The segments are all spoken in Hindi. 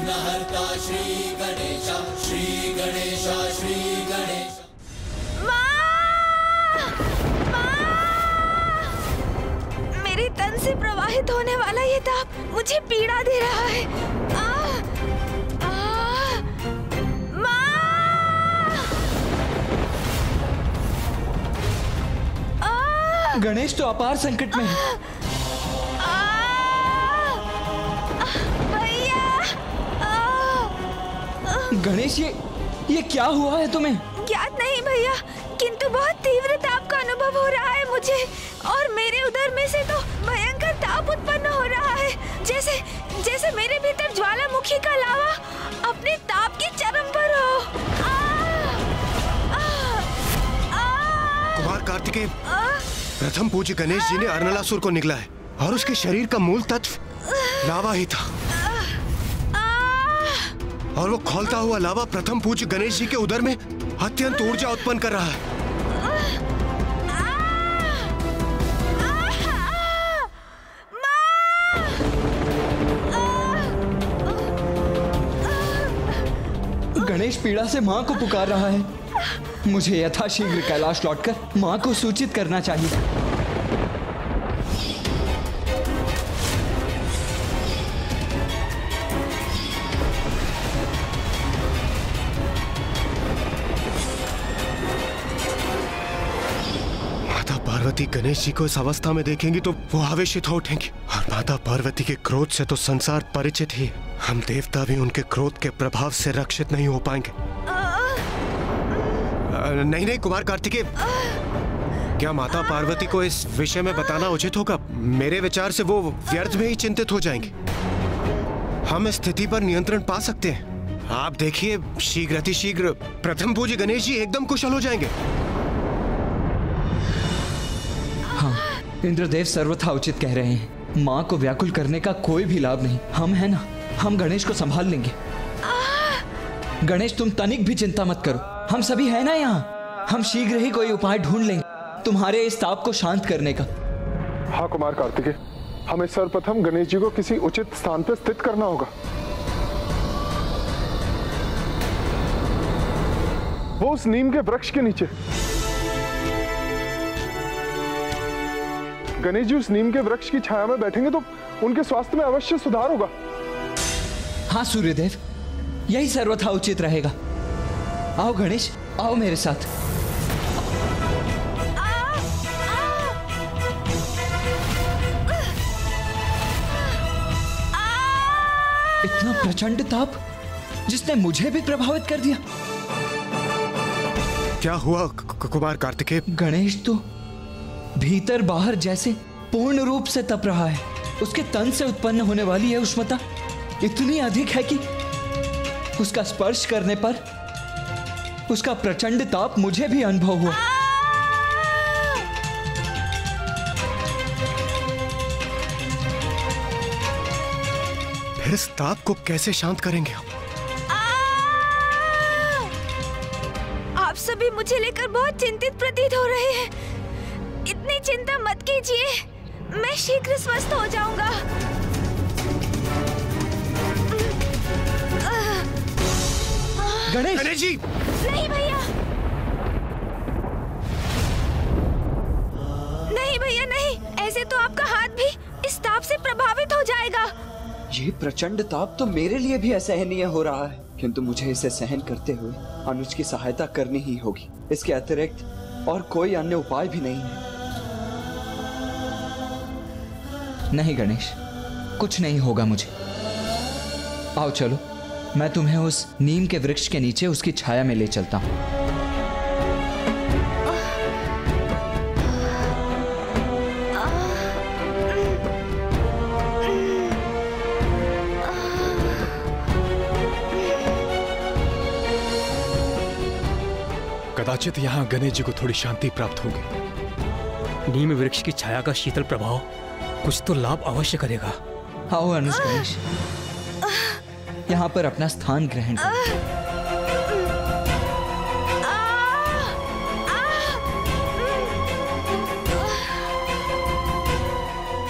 विघ्नहर्ता श्री गणेश, श्री गणेश, श्री गणेश। मेरी तन से प्रवाहित होने वाला ये ताप मुझे पीड़ा दे रहा है। गणेश तो अपार संकट में है। भैया। गणेश ये क्या हुआ है तुम्हें? ज्ञात नहीं भैया, किंतु बहुत तीव्र ताप का अनुभव हो रहा है मुझे, और मेरे उदर में से तो भयंकर ताप उत्पन्न हो रहा है, जैसे मेरे भीतर ज्वालामुखी का लावा अपने ताप की चरम पर हो। कुमार कार्तिकेय, प्रथम पूज्य गणेश जी ने अर्नलासुर को निगला है और उसके शरीर का मूल तत्व लावा ही था, और वो खौलता हुआ लावा प्रथम पूज्य गणेश जी के उदर में अत्यंत ऊर्जा उत्पन्न कर रहा है। गणेश पीड़ा से माँ को पुकार रहा है। मुझे यथाशीघ्र कैलाश लौटकर माँ को सूचित करना चाहिए। माता पार्वती गणेश जी को इस अवस्था में देखेंगी तो वो आवेशित हो उठेंगी, और माता पार्वती के क्रोध से तो संसार परिचित ही, हम देवता भी उनके क्रोध के प्रभाव से रक्षित नहीं हो पाएंगे। नहीं कुमार कार्तिकेय, क्या माता पार्वती को इस विषय में बताना उचित होगा? मेरे विचार से वो व्यर्थ में ही चिंतित हो जाएंगे। हम इस स्थिति पर नियंत्रण पा सकते हैं। आप देखिए, शीघ्र प्रथम पूज्य गणेश जी एकदम कुशल हो जाएंगे। हाँ, इंद्रदेव सर्वथा उचित कह रहे हैं। माँ को व्याकुल करने का कोई भी लाभ नहीं। हम है ना, हम गणेश को संभाल लेंगे। गणेश, तुम तनिक भी चिंता मत करो, हम सभी है ना यहाँ। हम शीघ्र ही कोई उपाय ढूंढ लेंगे तुम्हारे इस ताप को शांत करने का। हाँ कुमार कार्तिकेय, हमें सर्वप्रथम गणेश जी को किसी उचित स्थान पर स्थित करना होगा। वो उस नीम के वृक्ष के नीचे। गणेश जी उस नीम के वृक्ष की छाया में बैठेंगे तो उनके स्वास्थ्य में अवश्य सुधार होगा। हाँ सूर्यदेव, यही सर्वथा उचित रहेगा। आओ गणेश, आओ मेरे साथ। इतना प्रचंड ताप जिसने मुझे भी प्रभावित कर दिया। क्या हुआ कुमार कार्तिकेय? गणेश तो भीतर बाहर जैसे पूर्ण रूप से तप रहा है। उसके तन से उत्पन्न होने वाली यह उष्णता इतनी अधिक है कि उसका स्पर्श करने पर उसका प्रचंड ताप मुझे भी अनुभव हुआ। फिर इस ताप को कैसे शांत करेंगे हम? आप सभी मुझे लेकर बहुत चिंतित प्रतीत हो रहे हैं। इतनी चिंता मत कीजिए, मैं शीघ्र स्वस्थ हो जाऊंगा। गणेश जी! नहीं भैया, नहीं भैया नहीं, ऐसे तो आपका हाथ भी इस ताप से प्रभावित हो जाएगा। ये प्रचंड ताप तो मेरे लिए भी असहनीय हो रहा है, किंतु मुझे इसे सहन करते हुए अनुज की सहायता करनी ही होगी। इसके अतिरिक्त और कोई अन्य उपाय भी नहीं है। नहीं गणेश, कुछ नहीं होगा मुझे। आओ चलो, मैं तुम्हें उस नीम के वृक्ष के नीचे उसकी छाया में ले चलता हूं। कदाचित यहाँ गणेश जी को थोड़ी शांति प्राप्त होगी। नीम वृक्ष की छाया का शीतल प्रभाव कुछ तो लाभ अवश्य करेगा। आओ अनुज गणेश, यहाँ पर अपना स्थान ग्रहण करो।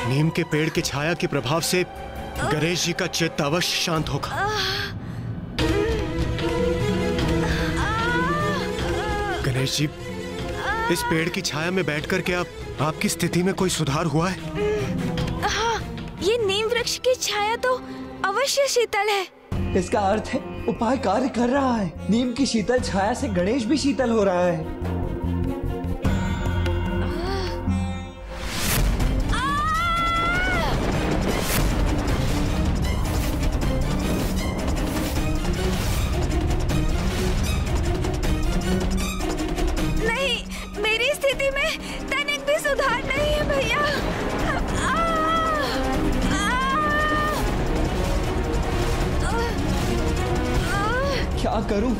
नीम के पेड़ की छाया के प्रभाव से गणेश जी का चित्त अवश्य शांत होगा। गणेश जी, इस पेड़ की छाया में बैठकर क्या आपकी स्थिति में कोई सुधार हुआ है? हाँ, ये नीम वृक्ष की छाया तो अवश्य शीतल है। इसका अर्थ है उपाय कार्य कर रहा है। नीम की शीतल छाया से गणेश भी शीतल हो रहा है। नहीं, मेरी स्थिति में तनिक भी सुधार नहीं है भैया। क्या करूं?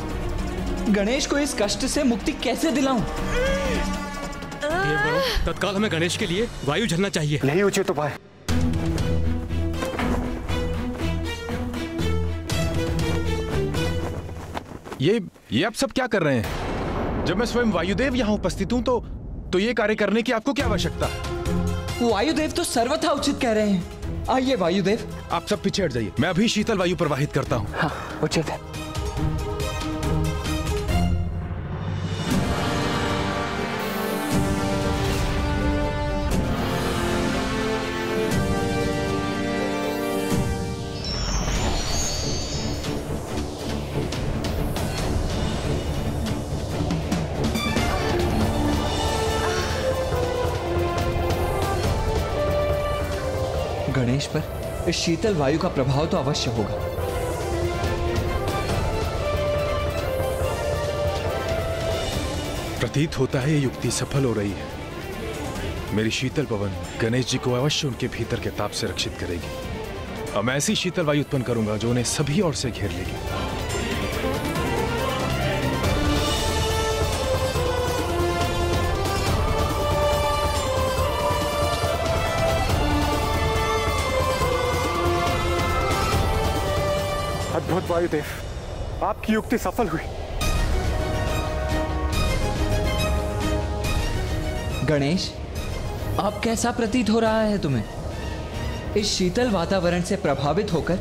गणेश को इस कष्ट से मुक्ति कैसे दिलाऊं? तत्काल हमें गणेश के लिए वायु झलना चाहिए। यही उचित उपाय। ये आप सब क्या कर रहे हैं? जब मैं स्वयं वायुदेव यहाँ उपस्थित हूँ तो ये कार्य करने की आपको क्या आवश्यकता है? वायुदेव तो सर्वथा उचित कह रहे हैं। आइए वायुदेव। आप सब पीछे हट जाइए, मैं अभी शीतल वायु प्रवाहित करता हूँ। हाँ, उचित है। गणेश पर इस शीतल वायु का प्रभाव तो अवश्य होगा। प्रतीत होता है ये युक्ति सफल हो रही है। मेरी शीतल पवन गणेश जी को अवश्य उनके भीतर के ताप से रक्षित करेगी। अब मैं ऐसी शीतल वायु उत्पन्न करूंगा जो उन्हें सभी ओर से घेर लेगी। अद्भुत वायुदेव, आपकी युक्ति सफल हुई। गणेश, अब कैसा प्रतीत हो रहा है तुम्हें? इस शीतल वातावरण से प्रभावित होकर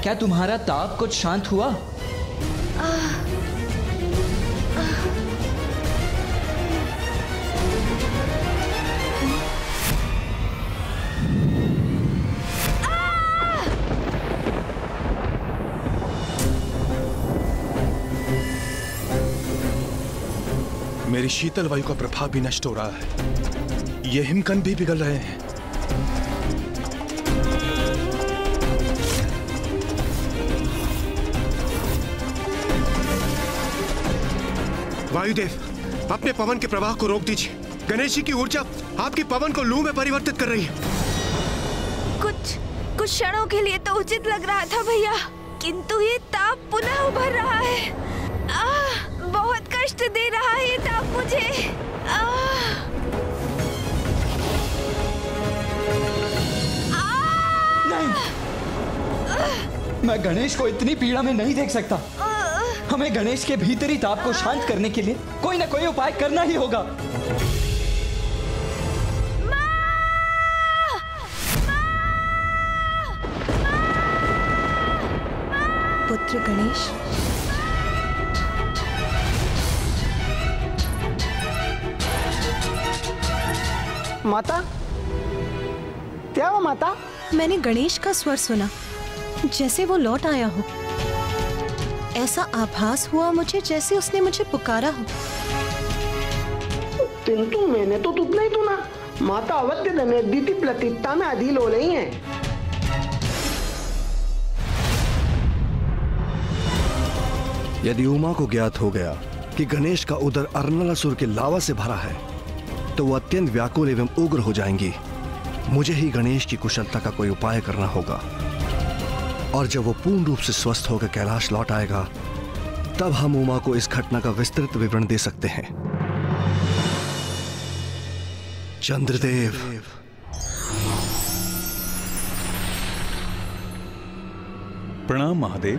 क्या तुम्हारा ताप कुछ शांत हुआ? मेरी शीतल वायु का प्रभाव भी नष्ट हो रहा है। ये हिमकंद भी पिघल रहे हैं। वायुदेव, अपने पवन के प्रवाह को रोक दीजिए। गणेश जी की ऊर्जा आपकी पवन को लू में परिवर्तित कर रही है। कुछ क्षणों के लिए तो उचित लग रहा था भैया, किंतु ये ताप पुनः उभर रहा है। बहुत कष्ट दे रहा है ये ताप मुझे। नहीं, मैं गणेश को इतनी पीड़ा में नहीं देख सकता। हमें गणेश के भीतरी ताप को शांत करने के लिए कोई ना कोई उपाय करना ही होगा। पुत्र गणेश, माता, क्या हुआ माता? मैंने गणेश का स्वर सुना, जैसे वो लौट आया हो। ऐसा आभास हुआ मुझे जैसे उसने मुझे पुकारा हो। किंतु मैंने तो तुझ नहीं सुना। माता अवध्य दमयंती प्रतीकता में अधील हो रही हैं। यदि उमा को ज्ञात हो गया कि गणेश का उदर अर्नलासुर के लावा से भरा है तो वो अत्यंत व्याकुल एवं उग्र हो जाएंगी। मुझे ही गणेश की कुशलता का कोई उपाय करना होगा, और जब वो पूर्ण रूप से स्वस्थ होकर कैलाश लौट आएगा तब हम उमा को इस घटना का विस्तृत विवरण दे सकते हैं। चंद्रदेव, प्रणाम महादेव।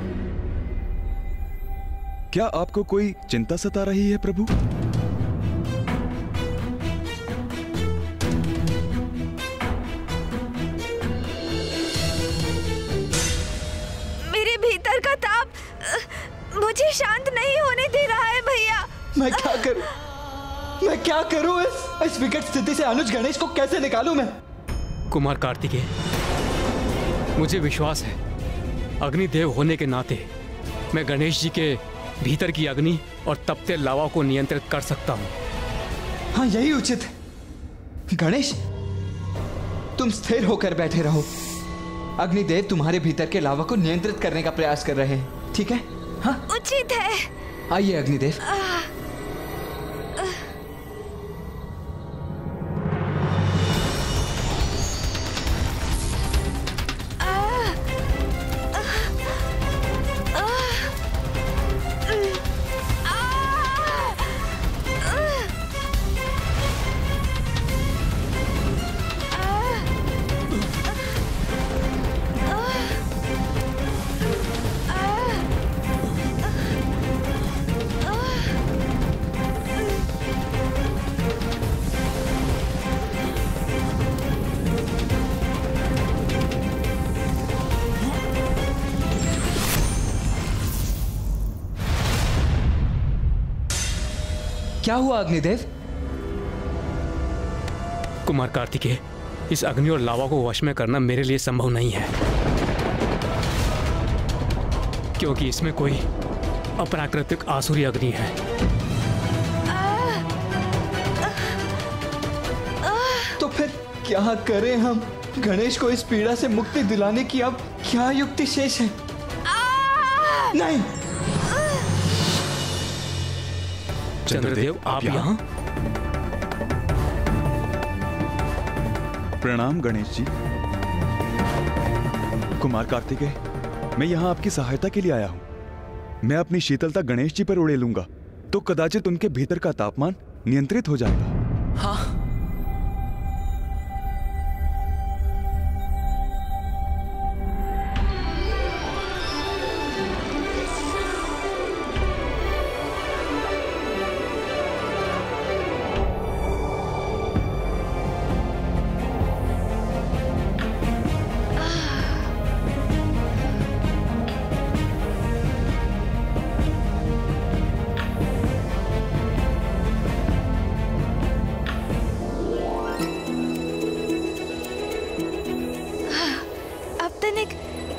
क्या आपको कोई चिंता सता रही है प्रभु? मुझे शांत नहीं होने दे रहा है भैया। मैं क्या करूं? मैं क्या करूं? इस विकट स्थिति से अनुज गणेश को कैसे निकालूं मैं? कुमार कार्तिकेय, मुझे विश्वास है अग्निदेव होने के नाते मैं गणेश जी के भीतर की अग्नि और तपते लावा को नियंत्रित कर सकता हूं। हाँ, यही उचित है। गणेश, तुम स्थिर होकर बैठे रहो। अग्निदेव तुम्हारे भीतर के लावा को नियंत्रित करने का प्रयास कर रहे हैं, ठीक है? हाँ, उचित है। आइए अग्निदेव। क्या हुआ अग्निदेव? कुमार कार्तिकेय, इस अग्नि और लावा को वश में करना मेरे लिए संभव नहीं है, क्योंकि इसमें कोई अप्राकृतिक आसुरी अग्नि है। तो फिर क्या करें हम? गणेश को इस पीड़ा से मुक्ति दिलाने की अब क्या युक्ति शेष है? नहीं। चंद्रदेव, आप यहाँ? प्रणाम गणेश जी। कुमार कार्तिकेय, मैं यहाँ आपकी सहायता के लिए आया हूँ। मैं अपनी शीतलता गणेश जी पर उड़े लूंगा तो कदाचित उनके भीतर का तापमान नियंत्रित हो जाएगा। हाँ।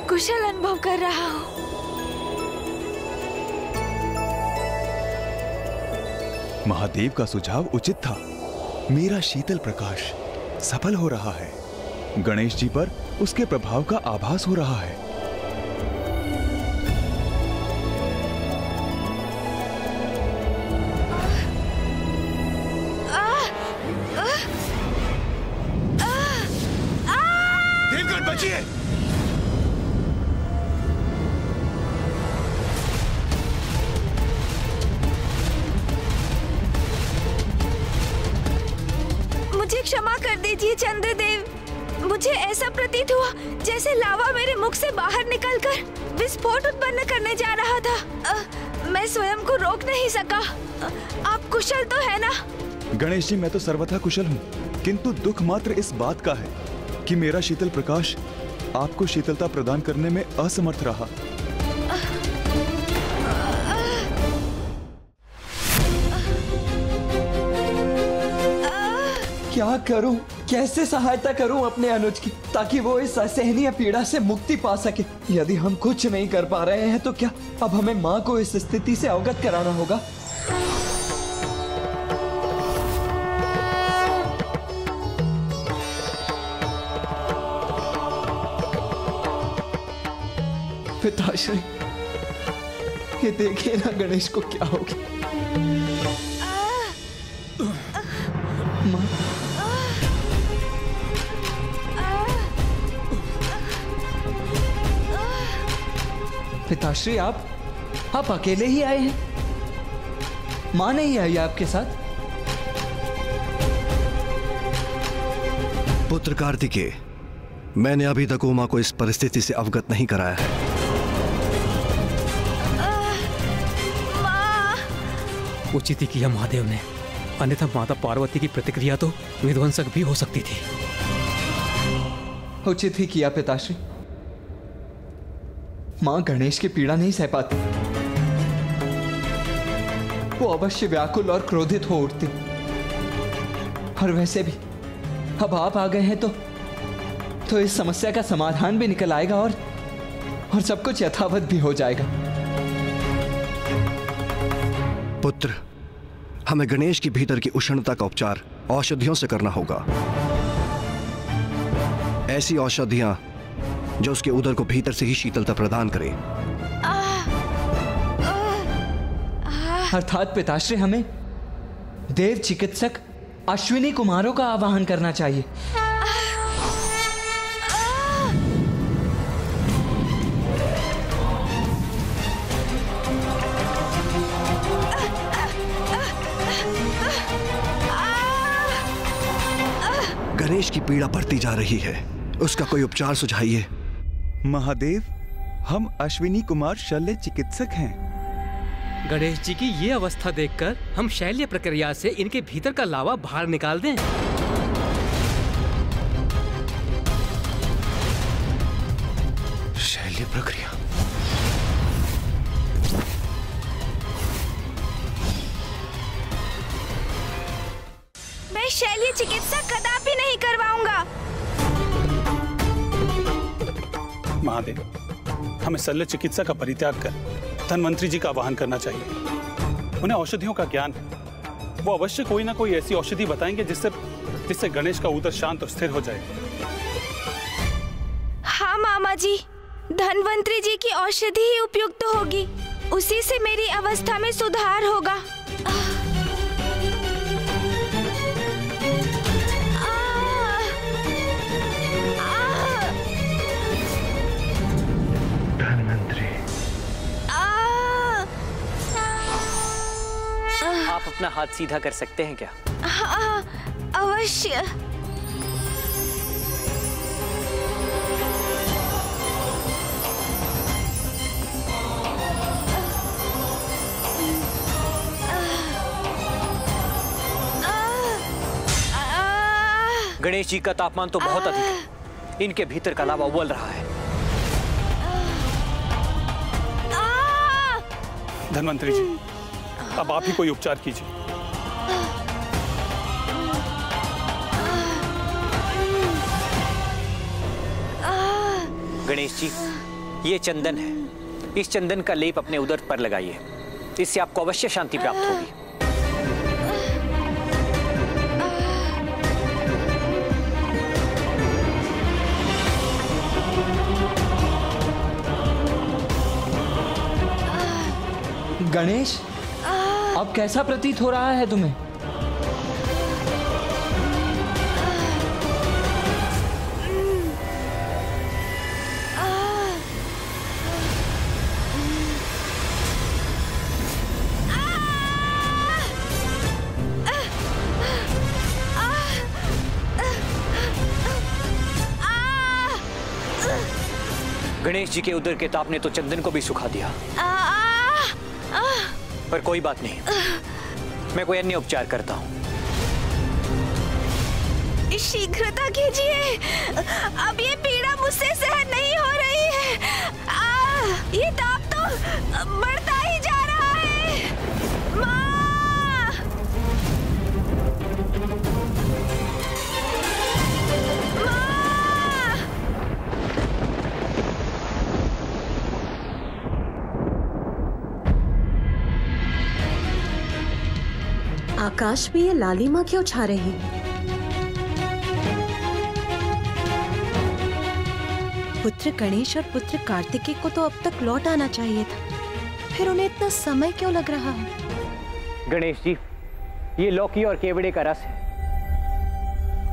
कुशल अनुभव कर रहा हूँ। महादेव का सुझाव उचित था। मेरा शीतल प्रकाश सफल हो रहा है। गणेश जी पर उसके प्रभाव का आभास हो रहा है। देवगण बचिए! मुझे क्षमा कर दीजिए चंद्रदेव। मुझे ऐसा प्रतीत हुआ जैसे लावा मेरे मुख से बाहर निकलकर विस्फोट उत्पन्न करने जा रहा था। मैं स्वयं को रोक नहीं सका। आप कुशल तो है ना? गणेश जी, मैं तो सर्वथा कुशल हूँ, किंतु दुख मात्र इस बात का है कि मेरा शीतल प्रकाश आपको शीतलता प्रदान करने में असमर्थ रहा। क्या करूं? कैसे सहायता करूं अपने अनुज की, ताकि वो इस असहनीय पीड़ा से मुक्ति पा सके? यदि हम कुछ नहीं कर पा रहे हैं तो क्या अब हमें माँ को इस स्थिति से अवगत कराना होगा? पिताश्री, ये देखिए ना गणेश को क्या हो गया। माँ, पिताश्री, आप अकेले ही आए हैं? माँ नहीं आई आपके साथ? पुत्र कार्तिकेय, मैंने अभी तक उमा को इस परिस्थिति से अवगत नहीं कराया है। उचित ही किया महादेव ने, अन्यथा माता पार्वती की प्रतिक्रिया तो विध्वंसक भी हो सकती थी। उचित ही किया पिताश्री। मां गणेश की पीड़ा नहीं सह पाती, वो अवश्य व्याकुल और क्रोधित हो उठती। और वैसे भी अब आप आ गए हैं तो इस समस्या का समाधान भी निकल आएगा और सब कुछ यथावत भी हो जाएगा। पुत्र, हमें गणेश की भीतर की उष्णता का उपचार औषधियों से करना होगा। ऐसी औषधियां जो उसके उदर को भीतर से ही शीतलता प्रदान करें। अर्थात पिताश्री, हमें देव चिकित्सक अश्विनी कुमारों का आवाहन करना चाहिए। गणेश की पीड़ा बढ़ती जा रही है, उसका कोई उपचार सुझाइए। महादेव, हम अश्विनी कुमार शल्य चिकित्सक हैं। गणेश जी की ये अवस्था देखकर हम शैल्य प्रक्रिया से इनके भीतर का लावा बाहर निकाल दें। शैल्य प्रक्रिया? मैं शैल्य चिकित्सा कदापि नहीं करवाऊंगा। महादेव, हमें शल्य चिकित्सा का परित्याग कर धनवंतरी जी का आवाहन करना चाहिए। उन्हें औषधियों का ज्ञान है। वो अवश्य कोई ना कोई ऐसी औषधि बताएंगे जिससे गणेश का उदर शांत और स्थिर हो जाए। हाँ मामा जी, धनवंतरी जी की औषधि ही उपयुक्त होगी। उसी से मेरी अवस्था में सुधार होगा। आप अपना हाथ सीधा कर सकते हैं क्या? हाँ, अवश्य। गणेश जी का तापमान तो बहुत अधिक है। इनके भीतर का लावा उबल रहा है। धनवंतरी जी, अब आप ही कोई उपचार कीजिए। गणेश जी, ये चंदन है। इस चंदन का लेप अपने उदर पर लगाइए। इससे आपको अवश्य शांति प्राप्त होगी। गणेश, अब कैसा प्रतीत हो रहा है तुम्हें? गणेश जी के उदर के ताप ने तो चंदन को भी सुखा दिया। पर कोई बात नहीं, मैं कोई अन्य उपचार करता हूँ। शीघ्रता कीजिए, अब ये पीड़ा मुझसे सहन नहीं हो रही है। ये ताप तो बढ़ता ही जा रहा है। माँ! माँ! आकाश में ये लालिमा क्यों छा रही है? पुत्र गणेश और पुत्र कार्तिकेय को तो अब तक लौट आना चाहिए था, फिर उन्हें इतना समय क्यों लग रहा है? गणेश जी, ये लौकी और केवड़े का रस है।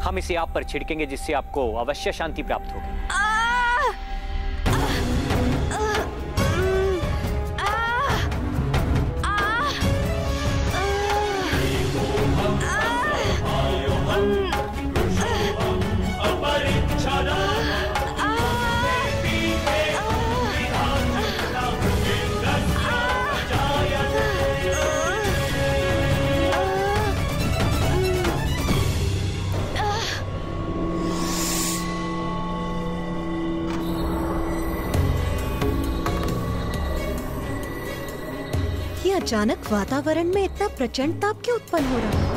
हम इसे आप पर छिड़केंगे, जिससे आपको अवश्य शांति प्राप्त होगी। अचानक वातावरण में इतना प्रचंड ताप क्यों उत्पन्न हो रहा है?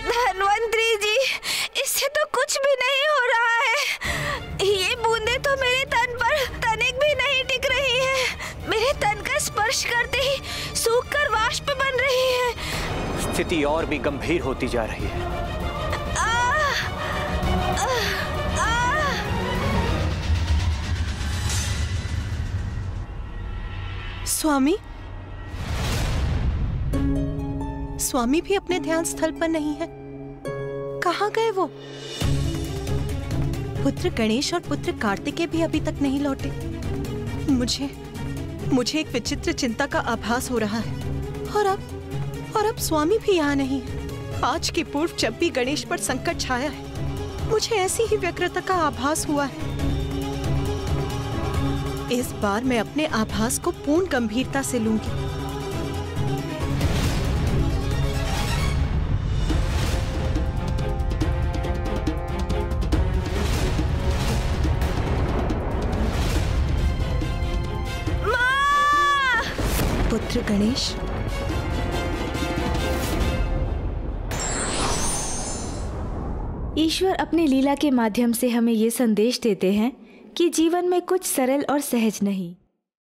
धन्वंतरी जी, इससे तो कुछ भी नहीं हो रहा है। ये बूंदे तो मेरे तन पर तनिक भी नहीं टिक रही है। मेरे तन का स्पर्श करते ही सूखकर वाष्प बन रही है। स्थिति और भी गंभीर होती जा रही है। स्वामी, स्वामी भी अपने ध्यान स्थल पर नहीं है। कहाँ गए वो? पुत्र गणेश और पुत्र कार्तिकेय भी अभी तक नहीं लौटे। मुझे एक विचित्र चिंता का आभास हो रहा है। और अब स्वामी भी यहाँ नहीं है। आज के पूर्व जब भी गणेश पर संकट छाया है, मुझे ऐसी ही व्यग्रता का आभास हुआ है। इस बार मैं अपने आभास को पूर्ण गंभीरता से लूंगी। पुत्र गणेश, ईश्वर अपनी लीला के माध्यम से हमें ये संदेश देते हैं कि जीवन में कुछ सरल और सहज नहीं,